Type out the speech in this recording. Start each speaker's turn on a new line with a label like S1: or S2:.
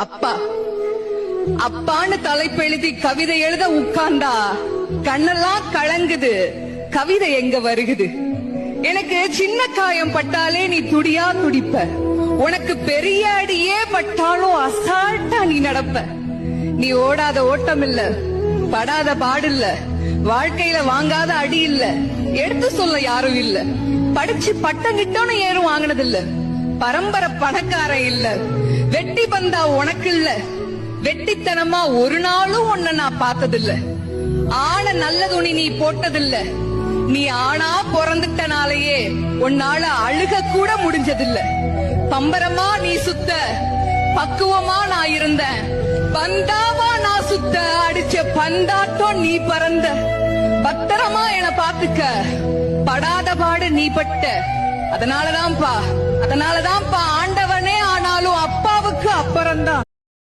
S1: அப்பா அப்பான்னு தலைப்பெழுதி கவிதை எழுத உட்கார்ந்தா கண்ணெல்லாம் கலங்குது. கவிதை எங்க வருகுது? எனக்கு சின்ன காயம் பட்டாலே நீ துடியா துடிப்ப. உனக்கு பெரிய அடியே பட்டாலும் அசால்ட்டா நீ நடப்ப. நீ ஓடாத ஓட்டம் இல்ல, படாத பாடு இல்ல, வாழ்க்கையில வாங்காத அடி இல்ல, எடுத்து சொல்ல யாரும் இல்ல. படிச்சு பட்டம் கிட்டோன்னு ஏறும் வாங்கினது இல்ல. பரம்பரை பணக்காரன் இல்ல. வெட்டி பந்தா உனக்கு இல்ல. வெட்டித்தனமா ஒரு நாளும் உன்னை நான் பார்த்ததில்ல. ஆன நல்ல துணி நீ போட்டதில்ல. நீ ஆனா பிறந்துட்டனாலேயே உன்னால அழுக கூட முடிஞ்சதில்ல. பம்பரமா நீ சுத்த, பக்குவமா நான் இருந்தேன். பந்தாவா நான் சுத்த, அடிச்ச பந்தாட்டம் நீ பறந்த. பத்திரமா என பாத்துக்க, படாத பாடு நீ பட்ட. அதனாலதான்ப்பா ஆண்டவனே ஆனாலும் அப்பாவுக்கு அப்புறம்தான்.